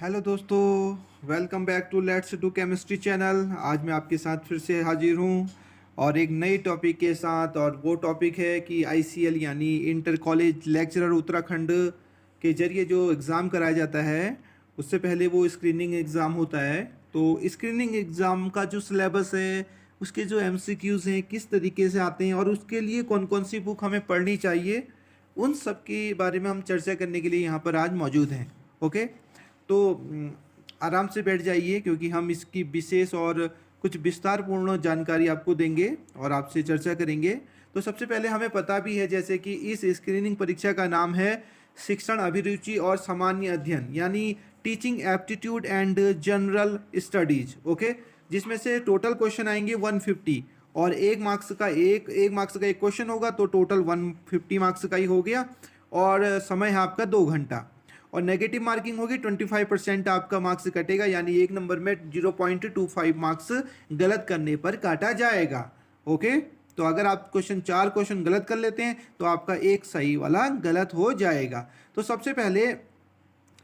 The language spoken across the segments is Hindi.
हेलो दोस्तों, welcome back to let's do chemistry channel. आज मैं आपके साथ फिर से हाजिर हूँ और एक नई टॉपिक के साथ। और वो टॉपिक है कि आईसीएल यानी इंटर कॉलेज लेक्चरर उत्तराखंड के जरिए जो एग्ज़ाम कराया जाता है, उससे पहले वो स्क्रीनिंग एग्ज़ाम होता है। तो स्क्रीनिंग एग्ज़ाम का जो सिलेबस है, उसके जो एमसीक्यूज़ हैं किस तरीके से आते हैं और उसके लिए कौन कौन सी बुक हमें पढ़नी चाहिए, उन सब के बारे में हम चर्चा करने के लिए यहाँ पर आज मौजूद हैं। ओके, तो आराम से बैठ जाइए क्योंकि हम इसकी विशेष और कुछ विस्तारपूर्ण जानकारी आपको देंगे और आपसे चर्चा करेंगे। तो सबसे पहले हमें पता भी है जैसे कि इस स्क्रीनिंग परीक्षा का नाम है शिक्षण अभिरुचि और सामान्य अध्ययन, यानी teaching aptitude and general studies. Okay, जिसमें से टोटल क्वेश्चन आएंगे 150 और एक मार्क्स का एक क्वेश्चन होगा, तो टोटल 150 मार्क्स का ही हो गया। और समय है आपका 2 घंटा और नेगेटिव मार्किंग होगी 25% आपका मार्क्स कटेगा, यानी एक नंबर में 0.25 मार्क्स गलत करने पर काटा जाएगा। ओके, तो अगर आप चार क्वेश्चन गलत कर लेते हैं तो आपका एक सही वाला गलत हो जाएगा। तो सबसे पहले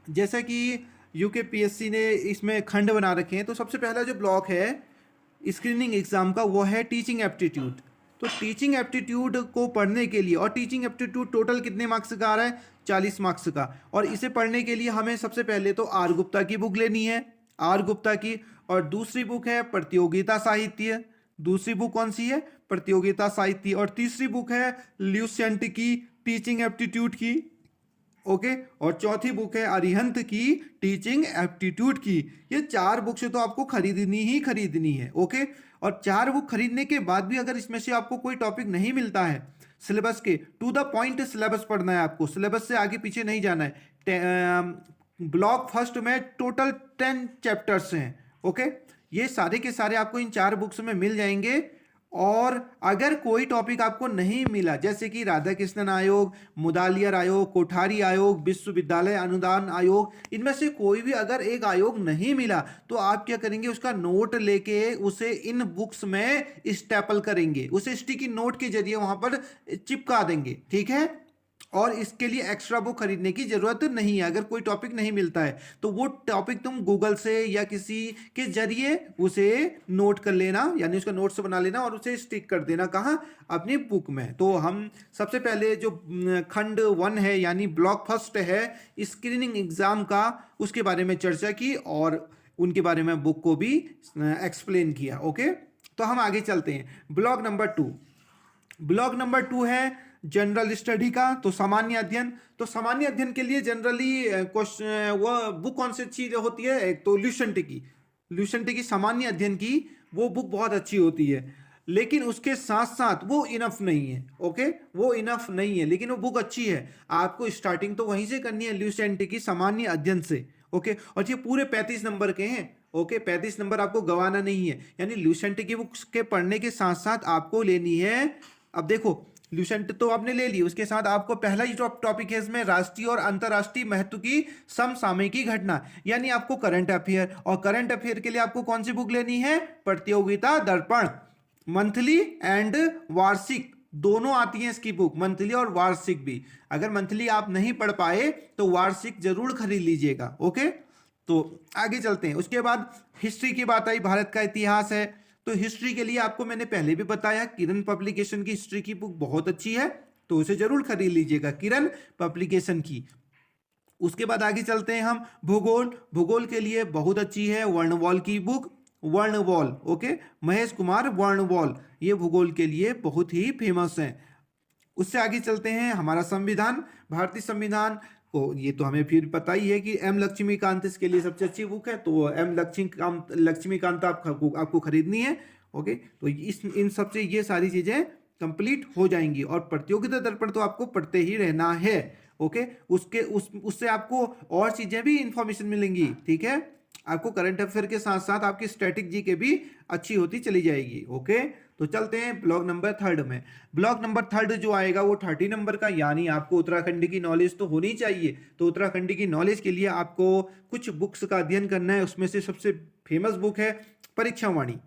जैसा कि यूकेपीएससी ने इसमें खंड बना रखे हैं, तो सबसे पहला जो ब्लॉक है स्क्रीनिंग एग्जाम का वो है टीचिंग एप्टीट्यूड। तो टीचिंग एप्टीट्यूड को पढ़ने के लिए, और टीचिंग एप्टीट्यूड टोटल कितने मार्क्स का आ रहा है, 40 मार्क्स का। और इसे पढ़ने के लिए हमें सबसे पहले तो आर गुप्ता की बुक लेनी है, आर गुप्ता की। और दूसरी बुक है प्रतियोगिता साहित्य। दूसरी बुक कौन सी है, प्रतियोगिता साहित्य। और तीसरी बुक है ल्यूसेंट की टीचिंग एप्टीट्यूड की। ओके, और चौथी बुक है अरिहंत की टीचिंग एप्टीट्यूड की। ये चार बुक्स तो आपको खरीदनी ही खरीदनी है। ओके, और चार बुक खरीदने के बाद भी अगर इसमें से आपको कोई टॉपिक नहीं मिलता है सिलेबस के, टू द पॉइंट सिलेबस पढ़ना है आपको, सिलेबस से आगे पीछे नहीं जाना है। ब्लॉक फर्स्ट में टोटल 10 चैप्टर्स हैं। ओके, ये सारे के सारे आपको इन चार बुक्स में मिल जाएंगे। और अगर कोई टॉपिक आपको नहीं मिला, जैसे कि राधा कृष्णन आयोग, मुदालियर आयोग, कोठारी आयोग, विश्वविद्यालय अनुदान आयोग, इनमें से कोई भी अगर एक आयोग नहीं मिला, तो आप क्या करेंगे, उसका नोट लेके उसे इन बुक्स में स्टेपल करेंगे, उसे स्टिकी नोट के जरिए वहां पर चिपका देंगे। ठीक है, और इसके लिए एक्स्ट्रा बुक खरीदने की जरूरत नहीं है। अगर कोई टॉपिक नहीं मिलता है तो वो टॉपिक तुम गूगल से या किसी के जरिए उसे नोट कर लेना, यानी उसका नोट्स बना लेना और उसे स्टिक कर देना, कहाँ, अपनी बुक में। तो हम सबसे पहले जो खंड 1 है यानी ब्लॉक फर्स्ट है स्क्रीनिंग एग्जाम का, उसके बारे में चर्चा की और उनके बारे में बुक को भी एक्सप्लेन किया। ओके, तो हम आगे चलते हैं। ब्लॉक नंबर 2 है जनरल स्टडी का, तो सामान्य अध्ययन। तो सामान्य अध्ययन के लिए जनरली क्वेश्चन वो बुक कौन सी अच्छी होती है, एक तो ल्यूसेंट की सामान्य अध्ययन की वो बुक बहुत अच्छी होती है, लेकिन उसके साथ साथ वो इनफ नहीं है। ओके, वो इनफ नहीं है, लेकिन वो बुक अच्छी है। आपको स्टार्टिंग तो वहीं से करनी है, ल्यूसेंट की सामान्य अध्ययन से। ओके, और ये पूरे 35 नंबर के हैं। ओके, 35 नंबर आपको गंवाना नहीं है, यानी ल्यूसेंट की बुक्स के पढ़ने के साथ साथ आपको लेनी है। अब देखो, ल्यूसेंट तो आपने ले ली, उसके साथ आपको पहला ही टॉपिक है इसमें राष्ट्रीय और अंतरराष्ट्रीय महत्व की समसामयिकी घटना, यानी आपको करंट अफेयर। और करंट अफेयर के लिए आपको कौन सी बुक लेनी है, प्रतियोगिता दर्पण। मंथली एंड वार्षिक दोनों आती हैं इसकी बुक, मंथली और वार्षिक भी। अगर मंथली आप नहीं पढ़ पाए तो वार्षिक जरूर खरीद लीजिएगा। ओके, तो आगे चलते हैं। उसके बाद हिस्ट्री की बात आई, भारत का इतिहास है। तो हिस्ट्री के लिए आपको मैंने पहले भी बताया, किरण पब्लिकेशन की हिस्ट्री की बुक बहुत अच्छी है, तो उसे जरूर खरीद लीजिएगा, किरण पब्लिकेशन की। उसके बाद आगे चलते हैं हम। भूगोल के लिए बहुत अच्छी है वर्णवॉल की बुक, वर्णवॉल। ओके, महेश कुमार वर्णवॉल, ये भूगोल के लिए बहुत ही फेमस है। उससे आगे चलते हैं, हमारा संविधान, भारतीय संविधान को, ये तो हमें फिर पता ही है कि एम लक्ष्मीकांत इसके लिए सबसे अच्छी बुक है, तो एम लक्ष्मीकांत आपको खरीदनी है। ओके, तो इन सबसे ये सारी चीजें कंप्लीट हो जाएंगी। और प्रतियोगिता दर्पण तो आपको पढ़ते ही रहना है। ओके, उससे आपको और चीजें भी इंफॉर्मेशन मिलेंगी। ठीक है, आपको करंट अफेयर के साथ साथ आपकी स्टैटिक जी के भी अच्छी होती चली जाएगी। ओके, तो चलते हैं ब्लॉक नंबर 3 में। ब्लॉक नंबर 3 जो आएगा वो 30 नंबर का, यानी आपको उत्तराखंड की नॉलेज तो होनी चाहिए। तो उत्तराखंड की नॉलेज के लिए आपको कुछ बुक्स का अध्ययन करना है। उसमें से सबसे फेमस बुक है परीक्षावाणी।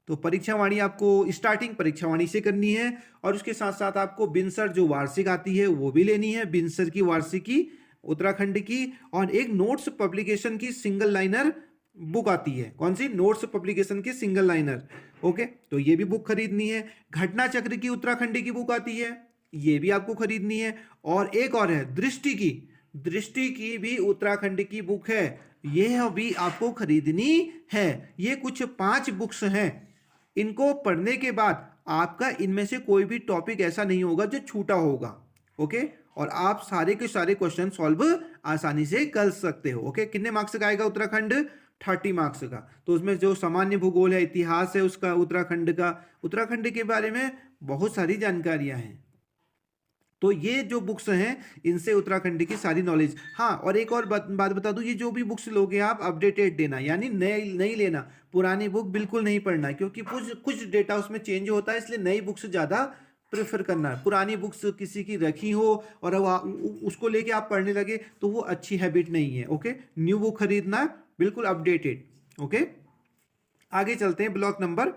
तो परीक्षावाणी आपको स्टार्टिंग परीक्षावाणी से करनी है। और उसके साथ साथ आपको बिनसर जो वार्षिक आती है वो भी लेनी है, बिनसर की वार्षिकी उत्तराखंड की, और एक नोट्स पब्लिकेशन की सिंगल लाइनर बुक आती है। कौन सी? नोट्स पब्लिकेशन की सिंगल लाइनर। ओके, तो ये भी बुक खरीदनी है। घटना चक्र की उत्तराखंड की बुक आती है, ये भी आपको खरीदनी है। और एक और है दृष्टि की, दृष्टि की भी उत्तराखंड की बुक है, यह भी आपको खरीदनी है। ये कुछ 5 बुक्स हैं। इनको पढ़ने के बाद आपका इनमें से कोई भी टॉपिक ऐसा नहीं होगा जो छूटा होगा। ओके, और आप सारे के सारे क्वेश्चन सॉल्व आसानी से कर सकते हो। ओके, कितने मार्क्स का आएगा उत्तराखंड? 30 मार्क्स का। तो उसमें जो सामान्य भूगोल है, इतिहास है उसका उत्तराखंड का, उत्तराखंड के बारे में बहुत सारी जानकारियां हैं। तो ये जो बुक्स हैं इनसे उत्तराखंड की सारी नॉलेज। हाँ, और एक और बात बता दूं, ये जो भी बुक्स लोगे आप अपडेटेड लेना, यानी नए नहीं लेना। पुरानी बुक बिल्कुल नहीं पढ़ना, क्योंकि कुछ डेटा उसमें चेंज होता है, इसलिए नई बुक्स ज़्यादा प्रेफर करना है। पुरानी बुक्स किसी की रखी हो और उसको लेके आप पढ़ने लगे तो वो अच्छी हैबिट नहीं है। ओके, न्यू बुक खरीदना बिल्कुल अपडेटेड। ओके, आगे चलते हैं ब्लॉक नंबर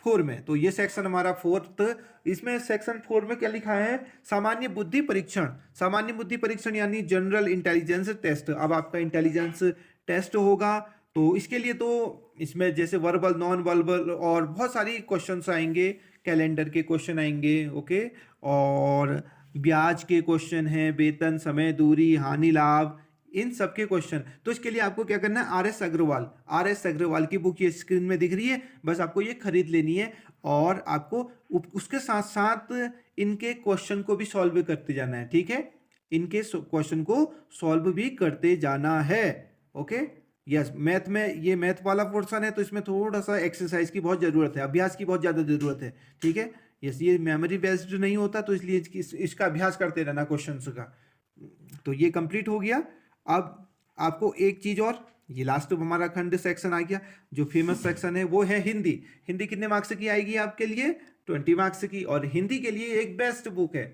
4 में। तो ये सेक्शन हमारा 4th। इसमें सेक्शन 4 में क्या लिखा है? सामान्य बुद्धि परीक्षण। सामान्य बुद्धि परीक्षण यानी जनरल इंटेलिजेंस टेस्ट। अब आपका इंटेलिजेंस टेस्ट होगा, तो इसके लिए तो इसमें जैसे वर्बल, नॉन वर्बल और बहुत सारी क्वेश्चंस आएंगे। कैलेंडर के क्वेश्चन आएंगे, ओके, और ब्याज के क्वेश्चन हैं, वेतन, समय, दूरी, हानि लाभ, इन सब के क्वेश्चन। तो इसके लिए आपको क्या करना है? आर.एस. अग्रवाल, आर.एस. अग्रवाल की बुक ये स्क्रीन में दिख रही है, बस आपको ये खरीद लेनी है। और आपको उसके साथ साथ इनके क्वेश्चन को भी सॉल्व करते जाना है। ठीक है, इनके क्वेश्चन को सॉल्व भी करते जाना है। ओके, यस, मैथ में ये मैथ वाला पोर्शन है, तो इसमें थोड़ा सा एक्सरसाइज की बहुत ज़रूरत है, अभ्यास की बहुत ज़्यादा ज़रूरत है। ठीक है, यस, ये मेमोरी बेस्ड नहीं होता, तो इसलिए इसका अभ्यास करते रहना क्वेश्चंस का। तो ये कंप्लीट हो गया। अब आपको एक चीज और, ये लास्ट हमारा खंड सेक्शन आ गया। जो फेमस सेक्शन है वो है हिंदी। हिंदी कितने मार्क्स की आएगी आपके लिए? 20 मार्क्स की। और हिंदी के लिए एक बेस्ट बुक है,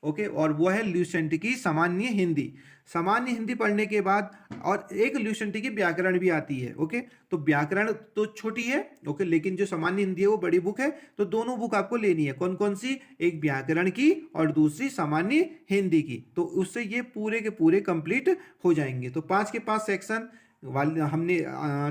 ओके, और वो है ल्यूसेंट की सामान्य हिंदी। सामान्य हिंदी पढ़ने के बाद और एक ल्यूसेंट की व्याकरण भी आती है। ओके, तो व्याकरण तो छोटी है, ओके, लेकिन जो सामान्य हिंदी है वो बड़ी बुक है। तो दोनों बुक आपको लेनी है। कौन कौन सी? एक व्याकरण की और दूसरी सामान्य हिंदी की। तो उससे ये पूरे के पूरे कंप्लीट हो जाएंगे। तो 5 के 5 सेक्शन वाले हमने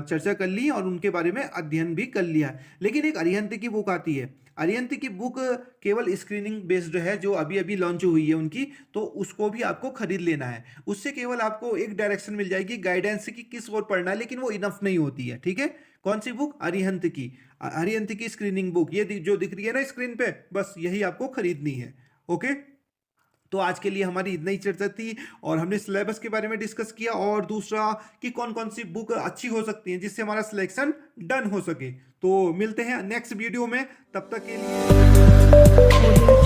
चर्चा कर ली और उनके बारे में अध्ययन भी कर लिया। लेकिन एक अरिहंत की बुक आती है। अरिहंत की बुक केवल स्क्रीनिंग बेस्ड है, जो अभी अभी लॉन्च हुई है उनकी, तो उसको भी आपको खरीद लेना है। उससे केवल आपको एक डायरेक्शन मिल जाएगी, गाइडेंस की किस ओर पढ़ना है, लेकिन वो इनफ नहीं होती है। ठीक है, कौन सी बुक? अरिहंत की। अरिहंत की स्क्रीनिंग बुक, ये जो दिख रही है ना स्क्रीन पे, बस यही आपको खरीदनी है। ओके, तो आज के लिए हमारी इतना ही चर्चा थी, और हमने सिलेबस के बारे में डिस्कस किया, और दूसरा कि कौन कौन सी बुक अच्छी हो सकती है जिससे हमारा सिलेक्शन डन हो सके। तो मिलते हैं नेक्स्ट वीडियो में, तब तक के लिए